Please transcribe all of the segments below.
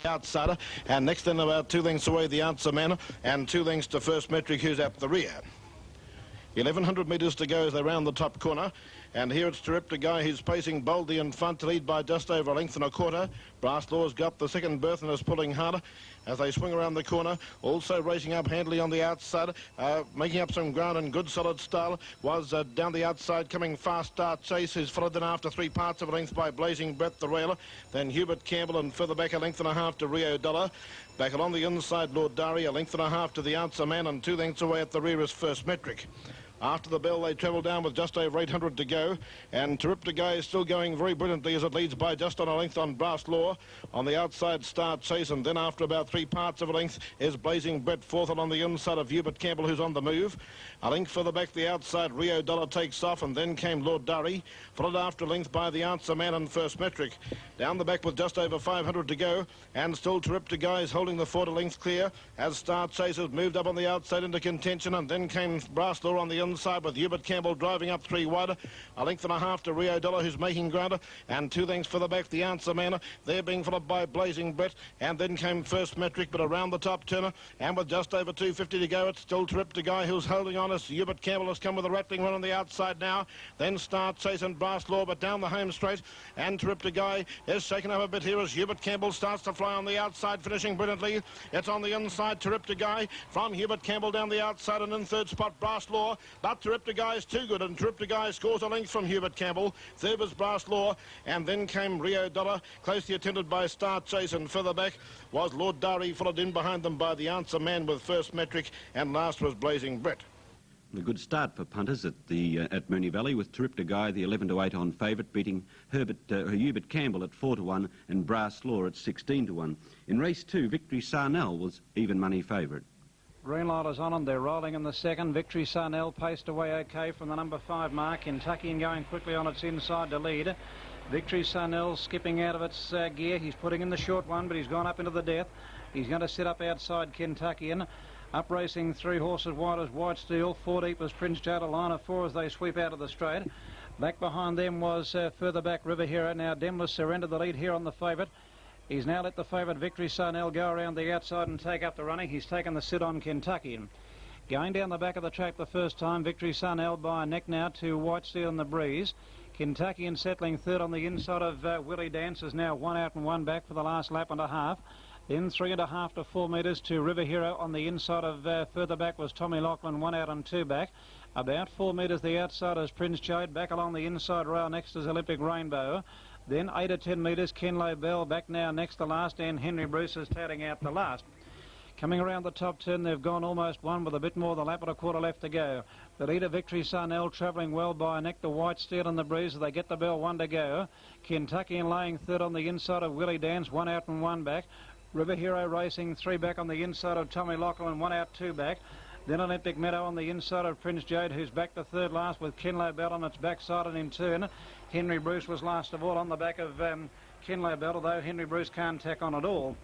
outsider, and next in about 2 lengths away the Answer Man, and 2 lengths to First Metric, who's at the rear. 1100 metres to go as they round the top corner, and here it's Terrific Guy who's pacing boldly in front to lead by just over a length and a quarter. Brass Law's got the second berth and is pulling harder as they swing around the corner. Also racing up handily on the outside, making up some ground in good solid style was down the outside coming fast Start Chase, who's followed then after 3 parts of a length by Blazing Brett the railer, then Hubert Campbell, and further back a length and a half to Rio Dollar. Back along the inside Lord Dari, a length and a half to the Answer Man, and 2 lengths away at the rear is First Metric. After the bell, they travel down with just over 800 to go, and Terrific Guy is still going very brilliantly as it leads by just on a length on Brass Law. On the outside, Start Chase, and then after about 3 parts of a length is Blazing Brett fourth, and on the inside of Hubert Campbell, who's on the move. A length further back the outside, Rio Dollar takes off, and then came Lord Dari, followed after a length by the Answer Man and First Metric. Down the back with just over 500 to go, and still Terrific Guy is holding the 4 length clear as Start Chase has moved up on the outside into contention, and then came Brass Law on the inside with Hubert Campbell driving up 3 wide. A length and a half to Rio Dollar, who's making ground, and 2 lengths further back the Answer Man. They're being followed by Blazing Brett, and then came First Metric, but around the top turner, and with just over 250 to go, it's still Terrific Guy who's holding on as Hubert Campbell has come with a rattling run on the outside now. Then Start Chase and Brass Law, but down the home straight, and Terrific Guy is shaken up a bit here as Hubert Campbell starts to fly on the outside, finishing brilliantly. It's on the inside, Terrific Guy from Hubert Campbell down the outside, and in third spot Brass Law, but Terrific Guy is too good, and Terrific Guy scores a length from Hubert Campbell. Third was Brass Law, and then came Rio Dollar, closely attended by Start Chase, and further back was Lord Dari, followed in behind them by the Answer Man with First Metric, and last was Blazing Brett. A good start for punters at Moonee Valley, with Terrific Guy, the 11-8 on favourite, beating Hubert Campbell at 4-1 and Brass Law at 16-1. In race 2, Victory Sarnell was even money favourite. Green light is on and they're rolling in the second. Victory Sarnell paced away okay from the number 5 mark. Kentucky and going quickly on its inside to lead. Victory Sarnell skipping out of its gear. He's putting in the short one, but he's gone up into the death. He's going to sit up outside Kentuckian. Up racing 3 horses wide as White Steel. 4 deep was Prince Jade, a line of 4 as they sweep out of the straight. Back behind them was further back River Hero. Now Demless surrendered the lead here on the favourite. He's now let the favourite Victory Sarnell go around the outside and take up the running. He's taken the sit on Kentuckian. Going down the back of the track the first time, Victory Sarnell by a neck now to White Steel in the breeze. Kentuckian settling third on the inside of Willie Dance is now 1 out and 1 back for the last lap and a half. Then 3.5 to 4 metres to River Hero. On the inside of further back was Tommy Lachlan, 1 out and 2 back. About 4 metres the outside is Prince Jade. Back along the inside rail next is Olympic Rainbow. Then 8 to 10 metres, Kenlow Bell back now next to last, and Henry Bruce is touting out the last. Coming around the top turn, they've gone almost one with a bit more than a lap and a quarter left to go. The leader, Victory Sarnell, travelling well by a neck to White Steel in the breeze as they get the bell, 1 to go. Kentuckian laying third on the inside of Willie Dance, 1 out and 1 back. River Hero racing 3 back on the inside of Tommy Lachlan, 1 out 2 back. Then Olympic Meadow on the inside of Prince Jade, who's back to third last with Kenlow Bell on its backside and in turn. Henry Bruce was last of all on the back of Kenlow Bell, although Henry Bruce can't tack on at all.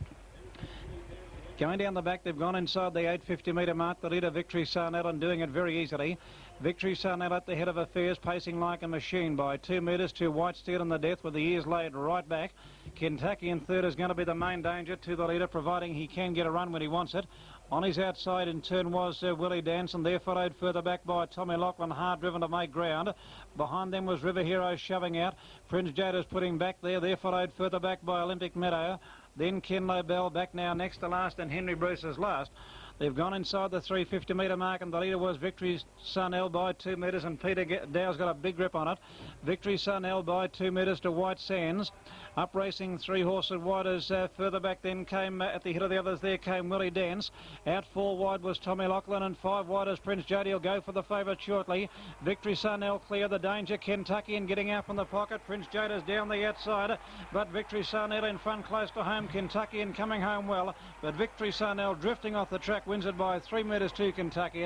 Going down the back, they've gone inside the 850 metre mark. The leader, Victory Sarnell, and doing it very easily. Victory Sarnell at the head of affairs, pacing like a machine by 2 metres to White Steel in the death with the ears laid right back. Kentucky in third is going to be the main danger to the leader, providing he can get a run when he wants it. On his outside in turn was Willie Dance, and they're followed further back by Tommy Lachlan, hard driven to make ground. Behind them was River Hero shoving out. Prince Jade is putting back there. They're followed further back by Olympic Meadow. Then Kenlow Bell back now next to last, and Henry Bruce is last. They've gone inside the 350 metre mark, and the leader was Victory Sarnell by 2 metres, and Peter Dow's got a big grip on it. Victory Sarnell by 2 metres to White Sands. Up racing 3 horses wide as further back then came at the head of the others. There came Willie Dance. Out 4 wide was Tommy Lachlan, and 5 wide as Prince Jade. He'll go for the favourite shortly. Victory Sarnell clear the danger. Kentucky and getting out from the pocket. Prince Jade is down the outside, but Victory Sarnell in front close to home. Kentucky and coming home well, but Victory Sarnell drifting off the track wins it by 3 metres to Kentucky.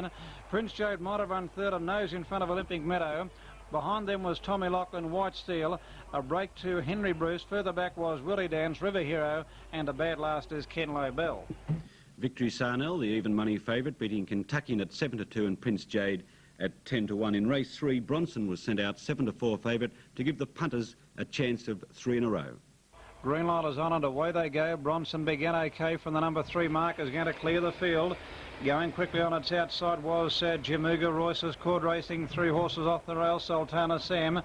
Prince Jade might have run third and nose in front of Olympic Meadow. Behind them was Tommy Lachlan, White Steel, a break to Henry Bruce. Further back was Willie Dance, River Hero, and a bad last is Kenlow Bell. Victory Sarnell, the even money favourite, beating Kentuckian at 7-2 and Prince Jade at 10-1. In race 3, Bronson was sent out 7-4 favourite to give the punters a chance of 3 in a row. Green light is on and away they go. Bronson began okay from the number 3 mark, is going to clear the field. Going quickly on its outside was Jamuga. Royce's cord racing, 3 horses off the rail. Sultana Sam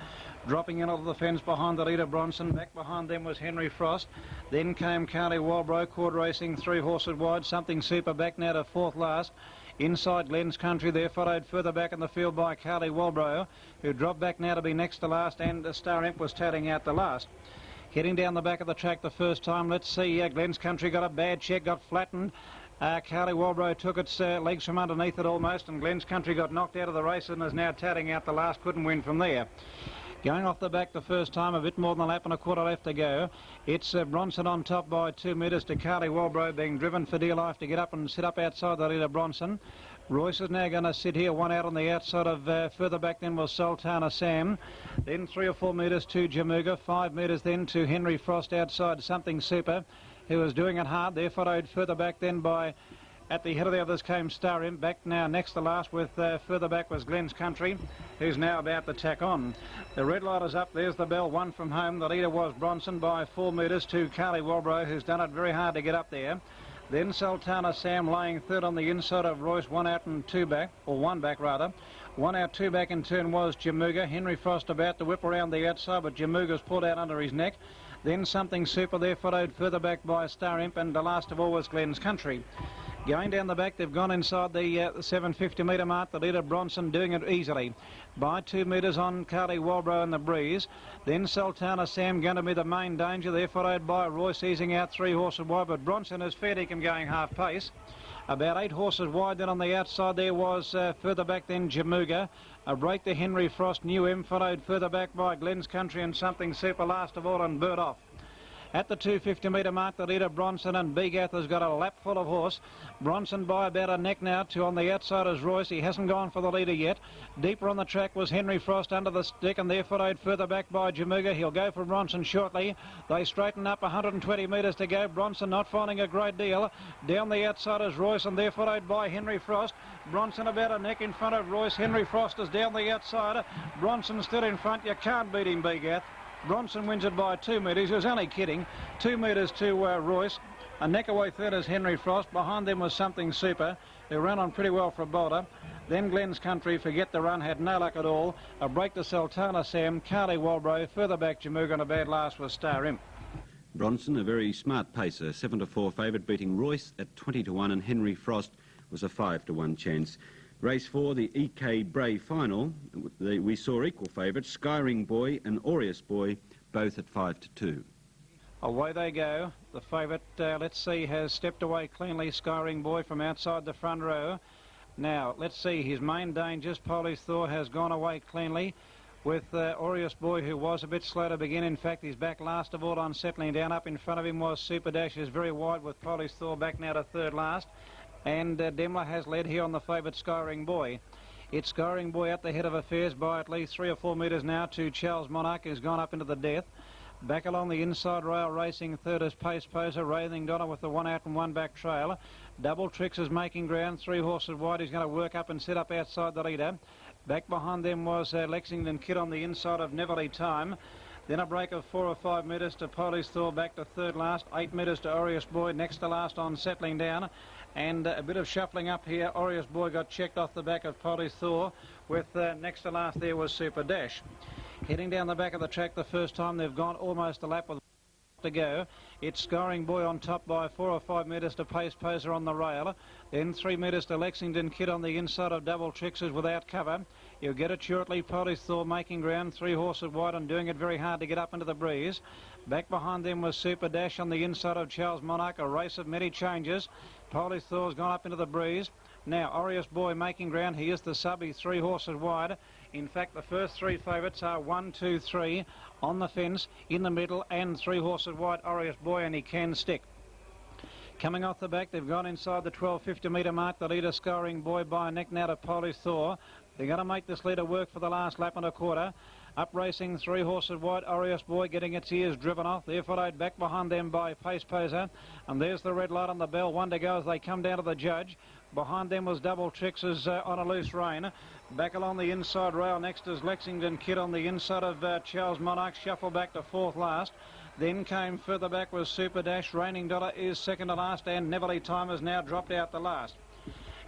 dropping in off the fence behind the leader Bronson. Back behind them was Henry Frost. Then came Carly Walbro, cord racing, 3 horses wide. Something Super back now to 4th last. Inside Glenn's Country there, followed further back in the field by Carly Walbro, who dropped back now to be next to last, and Star Imp was tailing out the last. Heading down the back of the track the first time, let's see, Glenn's Country got a bad check, got flattened. Carly Walbro took its legs from underneath it almost, and Glenn's Country got knocked out of the race and is now tailing out the last, couldn't win from there. Going off the back the first time, a bit more than a lap and a quarter left to go. It's Bronson on top by 2 metres to Carly Walbro, being driven for dear life to get up and sit up outside the leader Bronson. Royce is now going to sit here, 1 out on the outside of further back then was Sultana Sam. Then 3 or 4 metres to Jamuga, 5 metres then to Henry Frost outside Something Super, who was doing it hard there, followed further back then by, at the head of the others came Star Imp, back now next to last with further back was Glenn's Country, who's now about to tack on. The red light is up, there's the bell, 1 from home. The leader was Bronson by 4 metres to Carly Walbro, who's done it very hard to get up there. Then Sultana Sam laying third on the inside of Royce, 1 out and 2 back, or 1 back rather. 1 out, 2 back in turn was Jamuga. Henry Frost about to whip around the outside, but Jamuga's pulled out under his neck. Then Something Super there, followed further back by Star Imp, and the last of all was Glenn's Country. Going down the back, they've gone inside the 750 metre mark. The leader Bronson doing it easily by 2 metres on Carly Walbro in the breeze. Then Sultana Sam going to be the main danger there, followed by Royce easing out 3 horses wide, but Bronson is fair dinkum going half pace. About 8 horses wide. Then on the outside there was further back then Jamuga. A break to Henry Frost, New M, followed further back by Glenn's Country and Something Super last of all, and Bird Off. At the 250 metre mark, the leader Bronson, and Begath has got a lap full of horse. Bronson by about a neck now to on the outside is Royce. He hasn't gone for the leader yet. Deeper on the track was Henry Frost under the stick, and there followed further back by Jamuga. He'll go for Bronson shortly. They straighten up, 120 metres to go. Bronson not finding a great deal. Down the outside is Royce, and there followed by Henry Frost. Bronson about a neck in front of Royce. Henry Frost is down the outside. Bronson still in front. You can't beat him, Begath. Bronson wins it by 2 metres. He was only kidding. 2 metres to Royce. A neck away third is Henry Frost. Behind them was Something Super, who ran on pretty well for a bolter. Then Glenn's Country, forget the run, had no luck at all. A break to Sultana Sam, Carly Walbro, further back Jamuga, and a bad last was Star Imp. Bronson, a very smart pacer, 7-4 favourite, beating Royce at 20-1, and Henry Frost was a 5-1 chance. Race 4, the EK Bray final, we saw equal favourites, Skyring Boy and Aureus Boy, both at 5-2. Away they go. The favourite, let's see, has stepped away cleanly, Skyring Boy, from outside the front row. Now, let's see, his main dangers, Polish Thor, has gone away cleanly with Aureus Boy, who was a bit slow to begin. In fact, he's back last of all on settling down. Up in front of him was Super Dash, who's very wide with Polish Thor back now to third last. And Demler has led here on the favourite Skyring Boy. It's Skyring Boy at the head of affairs by at least 3 or 4 metres now to Charles Monarch, who's gone up into the death. Back along the inside rail racing third is Pace Poser, Wraithing Donna with the 1 out and 1 back trail. Double Tricks is making ground, 3 horses wide. He's going to work up and sit up outside the leader. Back behind them was Lexington Kid on the inside of Neverly Time. Then a break of 4 or 5 metres to Polish Thor, back to third last. 8 metres to Aureus Boy, next to last on settling down. And a bit of shuffling up here. Aureus Boy got checked off the back of Polish Thor, with next to last there was Super Dash. Heading down the back of the track the first time, they've gone almost a lap with to go. It's Skyring Boy on top by 4 or 5 metres to Pace Poser on the rail. Then 3 metres to Lexington Kid on the inside of Double Tricks without cover. You'll get it shortly. Polish Thor making ground, 3 horses wide and doing it very hard to get up into the breeze. Back behind them was Super Dash on the inside of Charles Monarch, a race of many changes. Polish Thor's gone up into the breeze. Now Aureus Boy making ground. He is the sub. He's 3 horses wide. In fact, the first 3 favourites are 1, 2, 3 on the fence, in the middle, and 3 horses wide, Aureus Boy, and he can stick. Coming off the back, they've gone inside the 1250 metre mark. The leader Skyring Boy by a neck now to Polish Thor. They're going to make this leader work for the last lap and a quarter. Up racing, 3 horses wide, Aureus Boy getting its ears driven off. They're followed back behind them by Pace Poser. And there's the red light on the bell. 1 to go as they come down to the judge. Behind them was Double Tricks on a loose rein. Back along the inside rail next is Lexington Kid on the inside of Charles Monarch. Shuffle back to 4th last. Then came further back was Super Dash. Raining Dollar is second to last, and Neverly Time has now dropped out the last.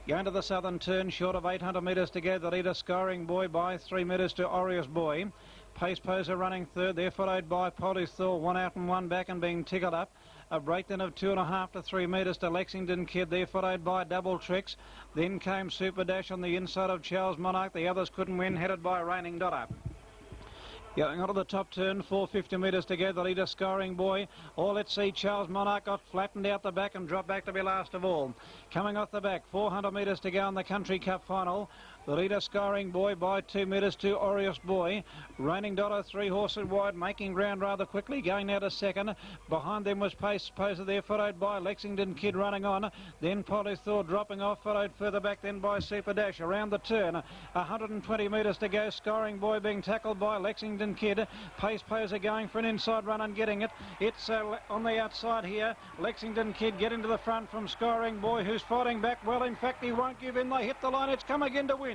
Going to the southern turn, short of 800 metres to go. The leader, Scoring Boy, by 3 metres to Aureus Boy. Pace Poser running third. They're followed by Polly's Thor, 1 out and 1 back and being tickled up. A breakdown of 2.5 to 3 metres to Lexington Kid. They're followed by Double Tricks. Then came Super Dash on the inside of Charles Monarch. The others couldn't win, headed by Raining Dollar. Going on to the top turn, 450 metres to go. The leader, Scoring Boy. Oh, let's see, Charles Monarch got flattened out the back and dropped back to be last of all. Coming off the back, 400 metres to go in the Country Cup final. The leader, Scoring Boy, by 2 metres to Aureus Boy. Raining Dollar, 3 horses wide, making ground rather quickly, going out a second. Behind them was Pace Poser there, followed by Lexington Kid running on. Then Polly's Thor dropping off, followed further back then by Super Dash. Around the turn, 120 metres to go. Scoring Boy being tackled by Lexington Kid. Pace Poser going for an inside run and getting it. It's on the outside here. Lexington Kid getting to the front from Scoring Boy, who's fighting back well. In fact, he won't give in. They hit the line. It's come again to win.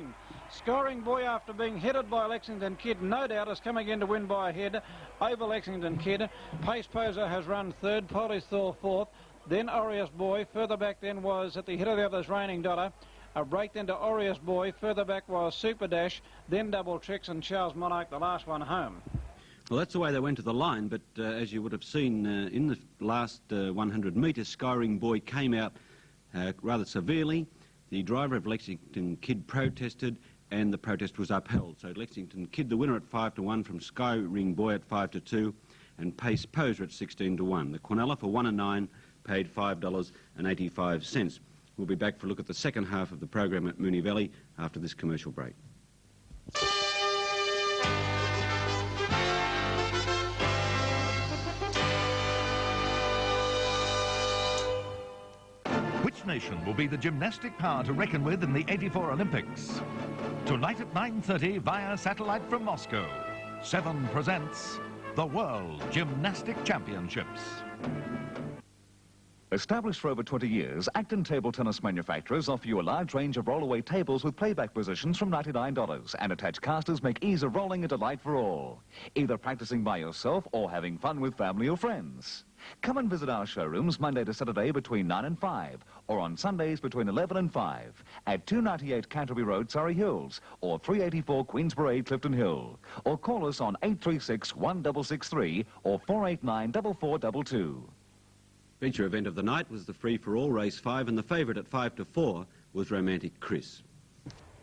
Scoring Boy, after being headed by Lexington Kid, no doubt is coming in to win by a head over Lexington Kid. Pace Poser has run third, Polly's Thor fourth, then Aureus Boy. Further back then was at the head of the others Raining Dollar. A break then to Aureus Boy. Further back was Super Dash, then Double Tricks and Charles Monarch, the last one home. Well, that's the way they went to the line, but as you would have seen in the last 100 metres, Scoring Boy came out rather severely. The driver of Lexington Kid protested, and the protest was upheld. So Lexington Kid, the winner at 5 to 1 from Sky Ring Boy at 5 to 2, and Pace Poser at 16 to 1. The Quinella for 1 and 9 paid $5.85. We'll be back for a look at the second half of the program at Moonee Valley after this commercial break. Which nation will be the gymnastic power to reckon with in the '84 Olympics? Tonight at 9:30 via satellite from Moscow, 7 presents the World Gymnastic Championships. Established for over 20 years, Acton table tennis manufacturers offer you a large range of rollaway tables with playback positions from $99, and attached casters make ease of rolling a delight for all, either practicing by yourself or having fun with family or friends. Come and visit our showrooms Monday to Saturday between 9 and 5, or on Sundays between 11 and 5, at 298 Canterbury Road, Surrey Hills, or 384 Queens Parade, Clifton Hill, or call us on 836-1663 or 489-4422. Feature event of the night was the free-for-all race 5, and the favourite at 5 to 4 was Romantic Chris.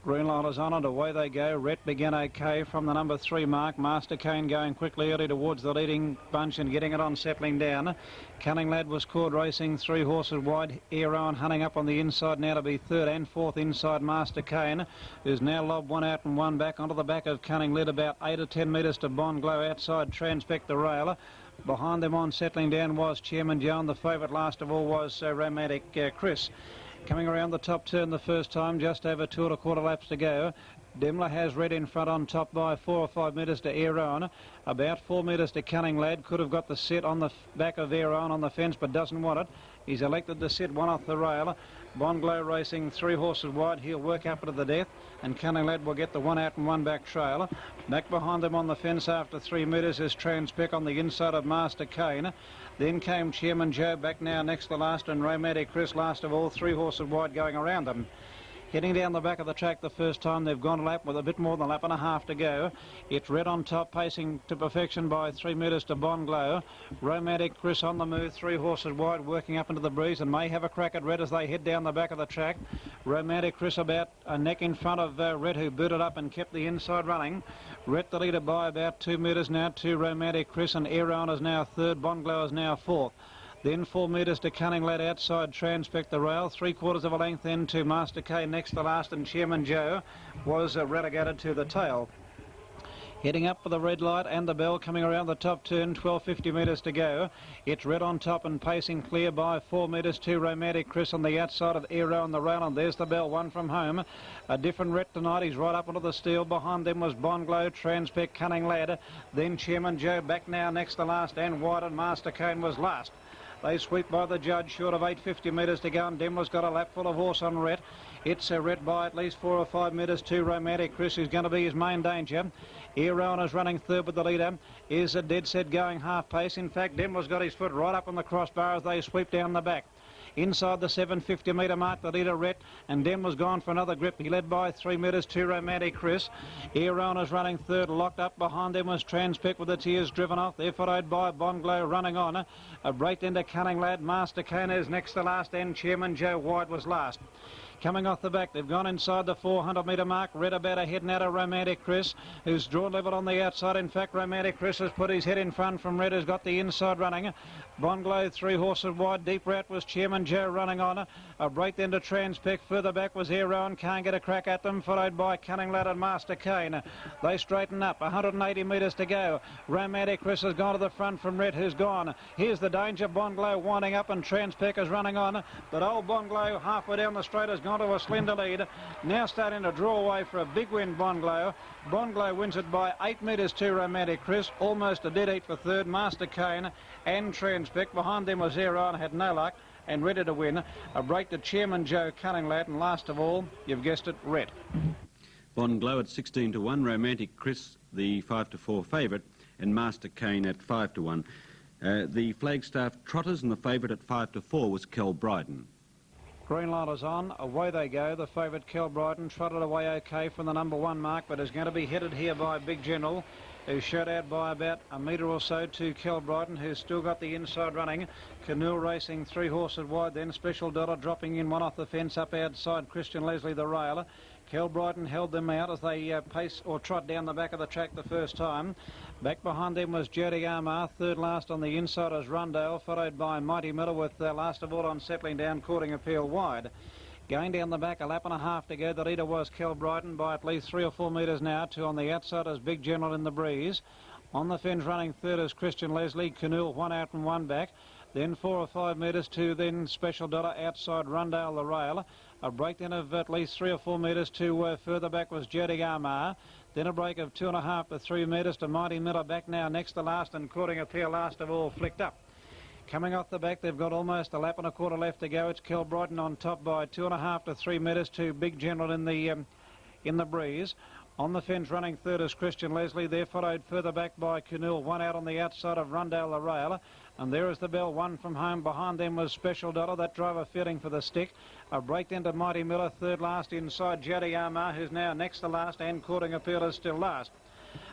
Green light is on and away they go. Rhett began okay from the number 3 mark. Master Kane going quickly early towards the leading bunch and getting it on, settling down. Cunning Lad was caught racing 3 horses wide. Aero and hunting up on the inside now to be 3rd and 4th inside Master Kane, who's now lobbed 1 out and 1 back onto the back of Cunning Lad, about 8 or 10 metres to Bond Glow outside Transpect the rail. Behind them on settling down was Chairman Joan. The favourite last of all was Romantic Chris. Coming around the top turn the first time, just over 2 1/4 laps to go. Demler has Red in front on top by 4 or 5 metres to Aeron. About 4 metres to Cunning Lad. Could have got the set on the back of Aeron on the fence, but doesn't want it. He's elected to sit 1 off the rail. Bonglow racing 3 horses wide. He'll work up to the death, and Cunning Lad will get the 1 out and 1 back trail. Back behind them on the fence after 3 metres is Transpec on the inside of Master Kane. Then came Chairman Joe back now next to last, and Romantic Chris last of all. 3 horses wide going around them. Heading down the back of the track the first time, they've gone a lap with a bit more than a lap and a half to go. It's Red on top, pacing to perfection by 3 metres to Bonglow. Romantic Chris on the move, 3 horses wide, working up into the breeze, and may have a crack at Red as they head down the back of the track. Romantic Chris about a neck in front of Red, who booted up and kept the inside running. Red the leader by about 2 metres now to Romantic Chris, and Aeron is now 3rd, Bonglow is now 4th. Then 4 metres to Cunning Lad outside Transpect the rail. 3/4 of a length then to Master K next to last, and Chairman Joe was relegated to the tail. Heading up for the red light and the bell coming around the top turn, 1250 metres to go. It's Red on top and pacing clear by 4 metres to Romantic Chris on the outside of Aero on the rail, and there's the bell, 1 from home. A different Red tonight, he's right up onto the steel. Behind them was Bonglow, Transpect, Cunning Lad. Then Chairman Joe back now next to last, and wide, and Master Kane was last. They sweep by the judge, short of 850 metres to go, and Demler's got a lap full of horse on Rhett. It's a Rhett by at least 4 or 5 metres to Romantic Chris, who's going to be his main danger. Aeron is running 3rd with the leader. is a dead set going half pace. In fact, Demler's got his foot right up on the crossbar as they sweep down the back. Inside the 750 metre mark, the leader Rhett, and Demler's gone for another grip. He led by 3 metres to Romantic Chris. Aeron is running third, locked up. Behind them was Transpec with its ears driven off. They're followed by Bonglow running on. A break into Cunning Lad. Master Kane is next to last, and Chairman Joe White was last. Coming off the back, they've gone inside the 400 metre mark. Red about ahead now to Romantic Chris, who's drawn level on the outside. In fact, Romantic Chris has put his head in front from Red, who's got the inside running. Bonglow 3 horses wide. Deep route was Chairman Joe running on. A break then to Transpec. Further back was Aeron. Can't get a crack at them. Followed by Cunning Lad and Master Kane. They straighten up. 180 metres to go. Romantic Chris has gone to the front from Red, who's gone. Here's the danger. Bonglow winding up and Transpec is running on. But old Bonglow halfway down the straight has gone to a slender lead. Now starting to draw away for a big win, Bonglow. Bonglow wins it by 8 metres to Romantic Chris. Almost a dead heat for third. Master Kane and Transpec. Behind them was Aeron, had no luck and ready to win. A break to Chairman Joe Cunning Lad, and last of all, you've guessed it, Red. Bonglow at 16 to 1, Romantic Chris the 5 to 4 favourite, and Master Kane at 5 to 1. The Flagstaff Trotters and the favourite at 5 to 4 was Kel Bryden. Green light is on, away they go. The favourite Kel Bryden trotted away okay from the number 1 mark, but is going to be headed here by Big General, who shot out by about a metre or so to Kel Bryden, who's still got the inside running. Canoe racing 3 horses wide, then Special Dollar dropping in one off the fence up outside Christian Leslie the rail. Kel Bryden held them out as they pace or trot down the back of the track the first time. Back behind them was Jody Armour. Third last on the inside is Rundale, followed by Mighty Miller with last of all on settling down, courting appeal wide. Going down the back, a lap and a half to go. The leader was Kel Bryden by at least 3 or 4 metres now. To on the outside is Big General in the breeze. On the fence running third is Christian Leslie. Canoe 1 out and 1 back. Then 4 or 5 metres to then Special Dollar outside Rundale the rail. A break then of at least 3 or 4 metres to further back was Jody Armour. Then a break of 2.5 to 3 metres to Mighty Miller back now next to last, and courting appeal last of all flicked up. Coming off the back, they've got almost a lap and a quarter left to go. It's Kel Bryden on top by 2.5 to 3 metres to Big General in the breeze. On the fence running third is Christian Leslie. They're followed further back by Canoe, 1 out on the outside of Rundale the rail. And there is the bell, 1 from home. Behind them was Special Dollar, that driver feeling for the stick. A break into Mighty Miller, third last inside Jody Armour, who's now next to last, and courting appeal is still last.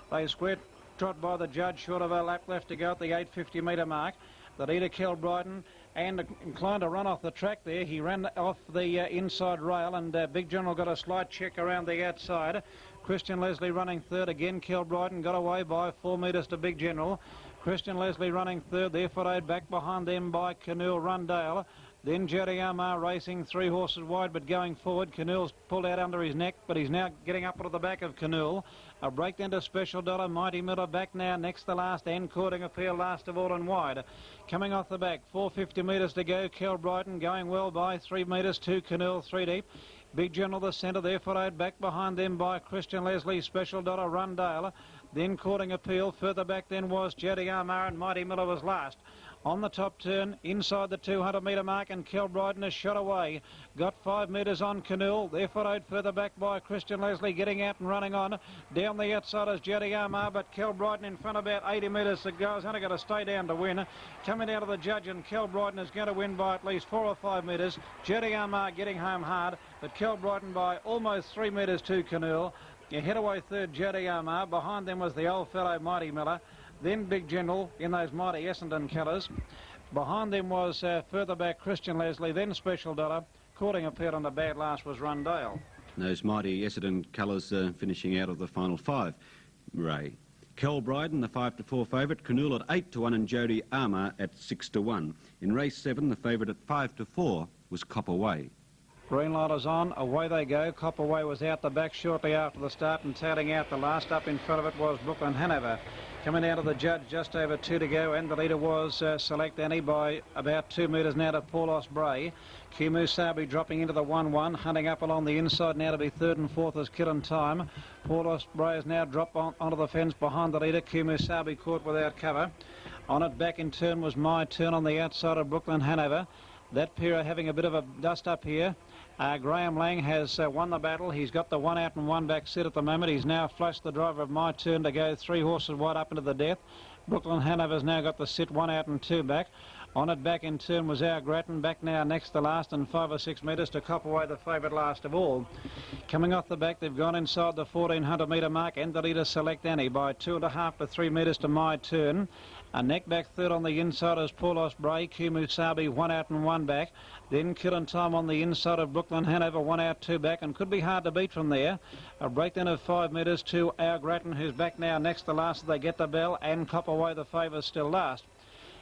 They square trot by the judge, short of a lap left to go at the 850 metre mark. The leader, Kel Bryden, and inclined to run off the track there. He ran off the inside rail, and Big General got a slight check around the outside. Christian Leslie running third again. Kel Bryden got away by 4 metres to Big General. Christian Leslie running third. They're followed back behind them by Canoe, Rundale. Then Jody Armour racing 3 horses wide, but going forward. Canoe's pulled out under his neck, but he's now getting up to the back of Canoe. A break then to Special Dollar. Mighty Miller back now next to last, and courting appeal last of all and wide. Coming off the back, 450 metres to go. Kel Bryden going well by 3 metres to Canoe, 3 deep. Big General the centre, there followed back behind them by Christian Leslie, Special Dollar, Rundale. Then courting appeal. Further back then was Jody Armour, and Mighty Miller was last. On the top turn, inside the 200 metre mark, and Kel Bryden has shot away. Got 5 metres on Canoe. They're followed further back by Christian Leslie, getting out and running on. Down the outside is Jody Armour, but Kel Bryden in front about 80 metres to go. He's only got to stay down to win. Coming out of the judge, and Kel Bryden is going to win by at least 4 or 5 metres. Jody Armour getting home hard, but Kel Bryden by almost 3 metres to Canoe. You head away third, Jody Armour. Behind them was the old fellow Mighty Miller. Then Big General in those mighty Essendon colours. Behind them was further back Christian Leslie, then Special Dollar. Courting appeal on the bad last was Rundale. Those mighty Essendon colours finishing out of the final 5. Ray. Kel Bryden, the 5 to 4 favourite. Canoe at 8 to 1 and Jody Armour at 6 to 1. In race 7, the favourite at 5 to 4 was Copper Way. Green light is on, away they go. Copper Way was out the back shortly after the start and tailing out the last. Up in front of it was Brooklyn Hanover. Coming down to the judge, just over 2 to go, and the leader was Select Annie by about 2 metres now to Paulos Bray. Kimu Sabi dropping into the 1-1, hunting up along the inside now to be third and fourth as Killing Time. Paulos Bray has now dropped onto the fence behind the leader. Kimu Sabi caught without cover. On it back in turn was My Turn on the outside of Brooklyn Hanover. That pair are having a bit of a dust up here. Graham Lang has won the battle. He's got the 1 out and 1 back sit at the moment. He's now flushed the driver of My Turn to go 3 horses wide up into the death. Brooklyn Hanover's now got the sit 1 out and 2 back. On it back in turn was our Grattan, back now next to last and 5 or 6 metres to Copperway, the favourite last of all. Coming off the back, they've gone inside the 1400 metre mark and the leader Select Annie by 2.5 to 3 metres to My Turn. A neck back third on the inside is Paul Osprey, Kumusabi 1 out and 1 back. Then Killing Time on the inside of Brooklyn Hanover 1 out 2 back, and could be hard to beat from there. A breakdown of 5 metres to our Grattan, who's back now next to last as they get the bell, and Copperway the favourite still last.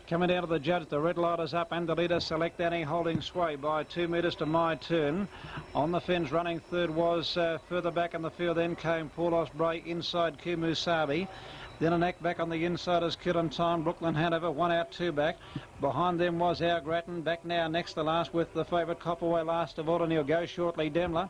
Coming down to the judge, the red light is up and the leader Select Annie holding sway by 2 metres to My Turn. On the fence running third was further back in the field, then came Paul Osprey inside Kumusabi. Then a neck back on the inside is Killing Time, Brooklyn Hanover 1 out 2 back. Behind them was our Grattan, back now next to last with the favourite Copperway last of all, and he'll go shortly Demler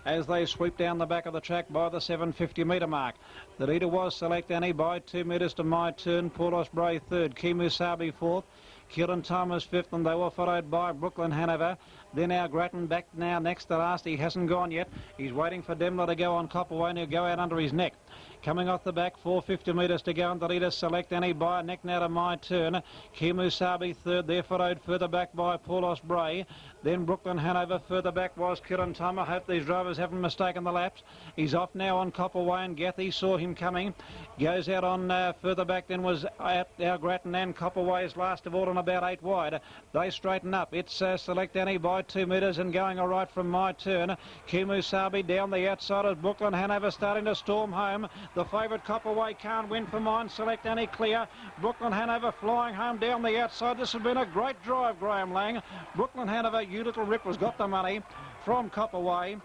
as they sweep down the back of the track by the 750 metre mark. The leader was Select Annie by 2 metres to My Turn, Paul Osprey third, Kumusabi fourth, Killing Time was fifth, and they were followed by Brooklyn Hanover. Then our Grattan back now next to last. He hasn't gone yet. He's waiting for Demler to go on Copperway, and he'll go out under his neck. Coming off the back, 450 metres to go, and the leader Select Annie by a neck now to My Turn. Kumusabi third, there followed further back by Paul Osprey. Then Brooklyn Hanover, further back was Killing Time. I hope these drivers haven't mistaken the laps. He's off now on Copperway, and Gathy saw him coming. Goes out on further back, then was our Grattan and Copperway's last of all, and about 8 wide. They straighten up. It's Select Annie by 2 metres and going all right from My Turn. Kumusabi down the outside as Brooklyn Hanover starting to storm home. The favourite Copperway can't win for mine. Select Annie clear. Brooklyn Hanover flying home down the outside. This has been a great drive, Graham Lang. Brooklyn Hanover, You Little Rip has got the money from Copperway.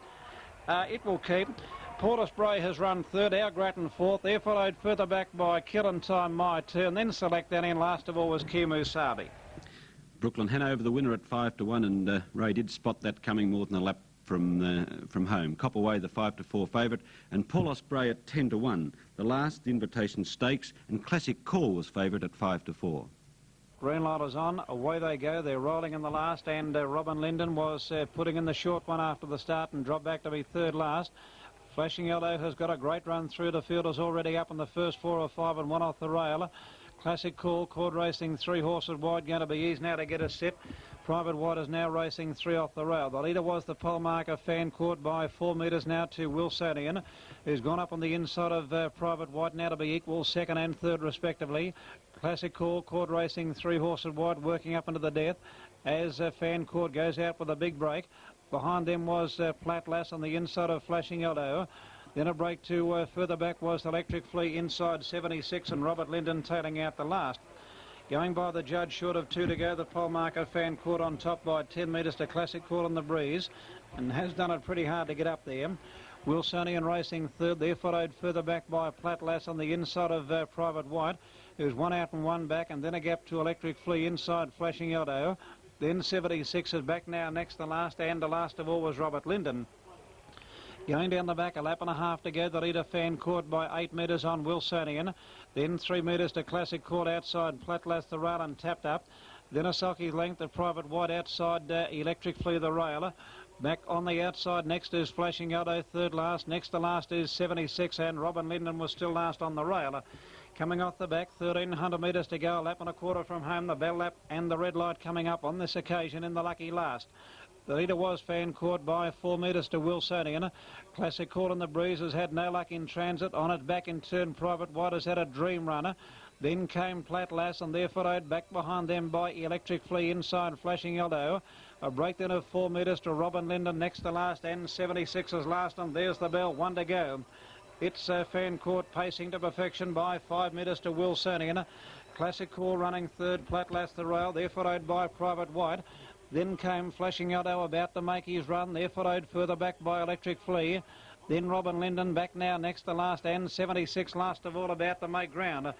It will keep. Paul Osprey has run third, our Grattan fourth. They're followed further back by Killing Time, My Turn. Then Select Annie, and last of all was Kumusabi. Brooklyn Hanover the winner at 5 to 1, and Ray did spot that coming more than a lap from home. Copperway the 5 to 4 favourite, and Paul Osprey at 10 to 1. The last, the Invitation Stakes, and Classic Call was favourite at 5 to 4. Green light is on, away they go. They're rolling in the last, and Robin Linden was putting in the short one after the start and dropped back to be third last. Flashing Yellow has got a great run through. The field is already up in the first 4 or 5 and 1 off the rail. Classic Call, Cord Racing 3 horses wide, going to be easy now to get a sit. Private White is now racing 3 off the rail. The leader was the pole marker Fan Court by 4 metres now to Wilsonian, who's gone up on the inside of Private White, now to be equal, second and third respectively. Classic Call, Cord Racing 3 horses wide, working up into the death as Fan Court goes out with a big break. Behind them was Platt Lass on the inside of Flashing Yellow. Then a break to further back was Electric Flea inside 76, and Robert Linden tailing out the last. Going by the judge, short of 2 to go, the pole marker Fan Court on top by 10 metres to Classic Call on the breeze, and has done it pretty hard to get up there. Wilsonian racing third, there followed further back by Platt Lass on the inside of Private White, who's 1 out and 1 back, and then a gap to Electric Flea inside Flashing Yellow. Then 76 is back now next to last, and the last of all was Robert Linden. Going down the back, a lap and a half to go. The leader Fan Court by 8 metres on Wilsonian. Then 3 metres to Classic Court outside Platt Lass the rail and tapped up. Then a sulky length of Private White outside Electric Flea the rail. Back on the outside, next is Flashing Yellow, third last. Next to last is 76, and Robin Linden was still last on the rail. Coming off the back, 1,300 metres to go, a lap and a quarter from home, the bell lap and the red light coming up on this occasion in the lucky last. The leader was Fan Court by 4 metres to Wilsonian. Classic Call in the breeze has had no luck in transit. On it back in turn, Private White has had a dream runner. Then came Platt Lass, and there followed back behind them by Electric Flea inside Flashing Yellow. A breakdown of 4 metres to Robin Linden next to last, and 76 is last, and there's the bell, 1 to go. It's Fan Court pacing to perfection by 5 metres to Wilsonian. Classic Call running third, Platt Lass the rail, there followed by Private White. Then came Flashing Yellow about to make his run, there followed further back by Electric Flea. Then Robin Linden back now next to last, and 76 last of all about to make ground.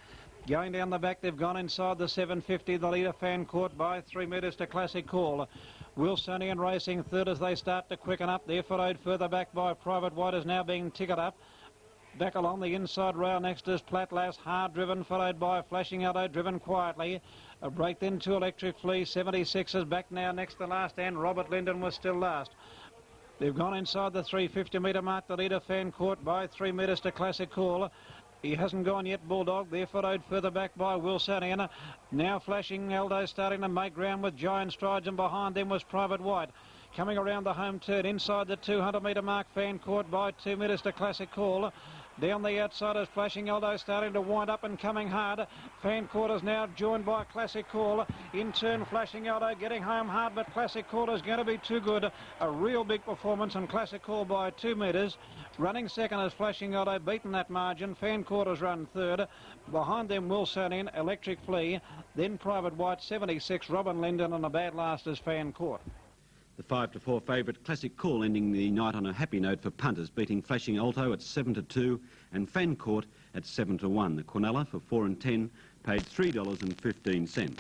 Going down the back, they've gone inside the 750. The leader Fan Court by 3 metres to Classic Call. Wilsonian racing third as they start to quicken up. There followed further back by Private White is now being ticketed up. Back along the inside rail next is Platt Lass, hard driven, followed by Flashing Yellow, driven quietly. A break then to Electric Flea. 76 is back now next to last, and Robert Linden was still last. They've gone inside the 350 metre mark. The leader Fan Court by 3 metres to Classic Call. He hasn't gone yet, Bulldog. They're followed further back by Wilsonian. Now Flashing Aldo starting to make ground with giant strides, and behind them was Private White. Coming around the home turn, inside the 200-metre mark, Fancourt by 2 metres to Classic Call. Down the outside is Flashing Aldo starting to wind up and coming hard. Fancourt is now joined by Classic Call. In turn, Flashing Aldo getting home hard, but Classic Call is going to be too good. A real big performance, and Classic Call by 2 metres. Running second is Flashing Aldo, beaten that margin. Fancourt has run third. Behind them, Wilsonian, Electric Flea. Then Private White, 76, Robin Linden, and a bad last is Fancourt. The 5-4 favourite Classic Call ending the night on a happy note for punters, beating Flashing Alto at 7-2 and Fancourt at 7-1. The Quinella for 4 and 10 paid $3.15.